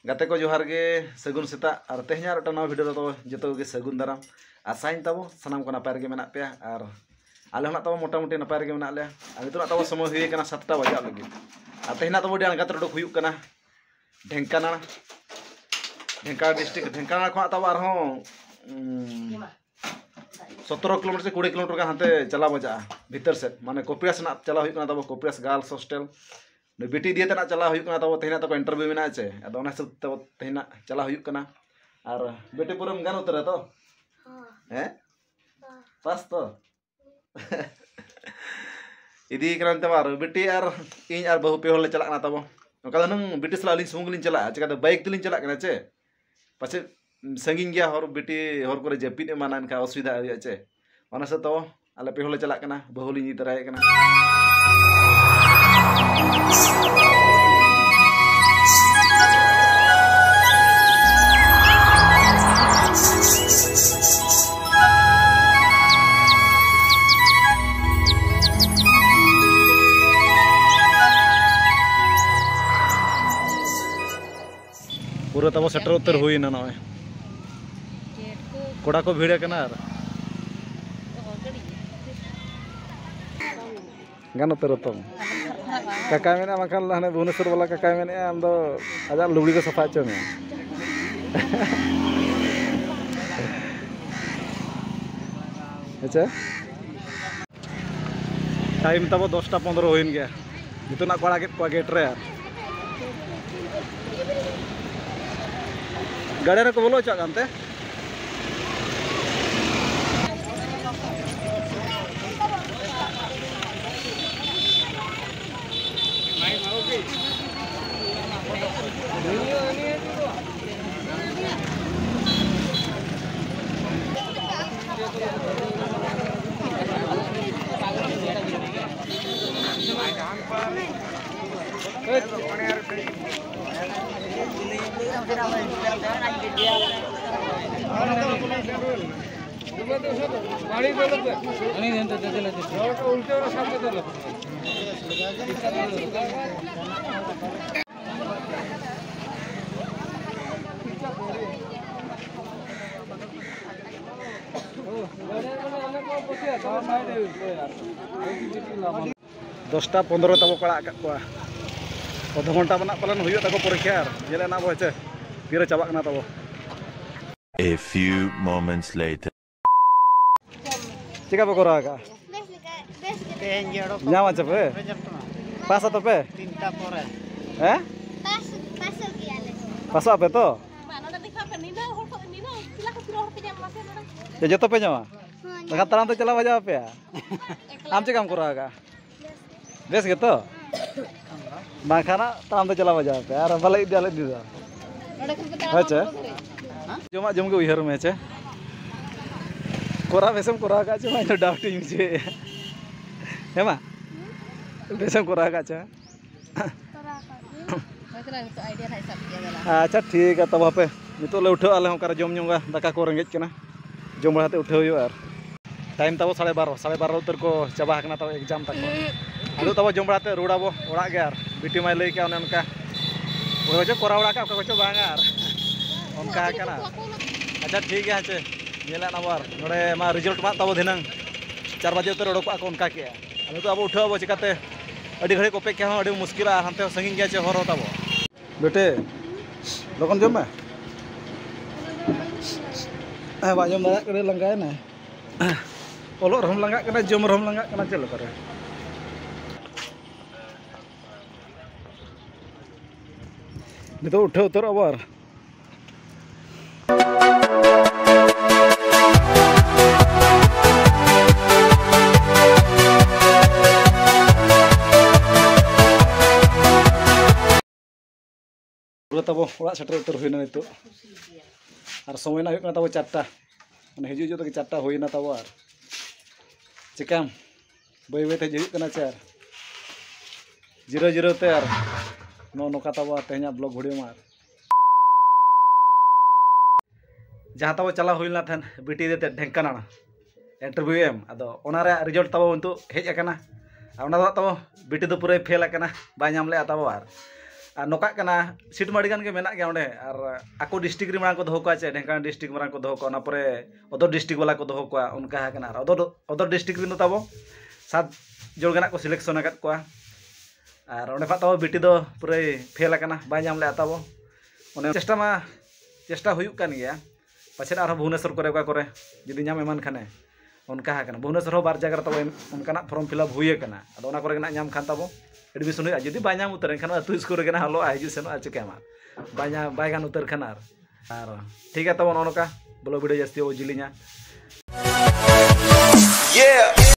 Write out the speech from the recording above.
गाते को जोहार गे सगुन सेता और तेहना नवा भिडियो तो जो गे सगुन दाराम आशाइन तब सामान को नपाय गे मेना पे और आले होना तब मोटामुटी नपाय गे मेना ले नितना तब समय हुई कना 7टा बजा लगे और तेहना तब डी अणगात उडुक हुयुक कना ढेंकानाल डिस्ट्रिक्ट ढेंकानाल खो तब और 17 किलोमीटर से 20 किलोमीटर का हाते चला बजा भीतर से माने कोपियास ना चला हुयुक कना तब कोपियास गर्ल्स हॉस्टल बेटी दिए तना चला हुयुक कना तब तेहना तब इंटरव्यू मेना चे अद ओना सब तब तेहना चला हुयुक कना और बेटी पूरम गान उतर तो हैं पास तो इदी करन तब और बेटी और इन और बहु पे होले चला कना तब ओका नंग बेटी सला लिंग सुंग लिंग चला चका बाइक दिलिंग चला कना चे पाछे संगिंग गया हर बेटी हर करे जपिद एमाना इनका असुविधा आया चे ओना से तो आले पे होले चला कना बहु लिंग इतराय कना पूरा तब सेटर उतर हुई ना नॉय कोड़ा को भीड़ कना गान उतर तो काका मेना मखान लाने भुवनेश्वर वाला काका मेने आम दो आजा लुगड़ी को सफा चो में अच्छा टाइम तब 10:15 होइन गया नितना कोड़ा के को गेट रे गाड़ी को बोलो चा कानते दसटा 15 तब कड़ा को आधा घंटा बना पालन हुई तक परीक्षा जेले ना बचे तीर चाबा कना तब A few moments later चिका पे करा का ᱧᱟᱢ ᱟᱪᱪᱷᱟ ᱯᱮ ᱯᱟᱥ ᱟᱛᱚ ᱯᱮ 3टा ᱯᱚᱨᱮ हैं पास ᱜᱮᱭᱟᱞᱮ पासो पे तो ये जो तो पे जावा लगा तरह तो चला बजा पे आम से काम करा का बेस के तो बाखाना तरह तो चला बजा पे यार भले इदिया ले दिदा अच्छा जमा जम के उहर में छे कोरा बेसम कोरा का छे मैं तो डाउटिंग छे है मा बेसम कोरा का छे अच्छा ठीक है तब पे नितो ले उठा आले होकर जम नुगा दाका को रेंगेज कना जम बड़ाते उठा हुई और टाइम तब 12:30 उतर को चाबा कना तब एग्जाम तक आदो तब जम बड़ाते रोडाबो ओड़ा गे और बिटी माय लई का उनका ओजो कोरा ओड़ा का को बांगा और उनका कना अच्छा ठीक है छे नेला नंबर नोडे मा रिजल्ट मा तब दिनां 4 बजे उतर ओडको को उनका के आदो तो अब उठाबो चिकाते अडी घड़ी को पे के अडी मुश्किल हानते संगिंग गया छे हर तब बेटे लोगन जम में बाजम दादा करे लंगाय ना ओलो रहम लंगा कना जम रहम लंगा कना चल करे नितो उठे उतर आबार पूरा तब ओड़ा सेटर उतर हुई नितो और समय ना तब 4टा मैं हजू जो 4टा होना तब और चिकाम बै बै हजूना चार जीरो जीरो ते और नौका तब तेहना ब्लॉग वीडियो मार जहाँ तब चला हुईना थन बीटी देते ढेंकाना इंटरव्यू एम अदो रिजल्ट तब उन्तु हेज तब बीटी दो पूरा फेल बाय नाम ले तब और और नोका कना सीट माड़ी गान के मेना गया ओंडे और आको डिस्ट्रिक्ट रे मांग को दोहो को चे ढेंकाना डिस्ट्रिक्ट मांग को दोहो को ना परे अदर डिस्ट्रिक्ट वाला को दोहो को उनका है कना अदर डिस्ट्रिक्ट रे ताबो 7 जोड़ गना को सिलेक्शन आकत को और ओंडे खा ताबो बिटी दो पूरे फेल कना बाय नाम ले ताबो ओने चेष्टा हुयुक कान गया पाछे आरो भुवनेश्वर करे का करे जुदी नाम एमान खाने उनका है भुवनेश्वर बार जगह तब उनका फॉर्म फिलअप हुए कना अदो ओना करे नाम खान ताबो एडमिशन हुआ जुदी बाय नाम उतर खान अतु स्कूल रे हलो हजू सेनो चिकामा बाय गान उतर खान और ठीक है तब नोका बोलो वीडियो जास्ती जिलिना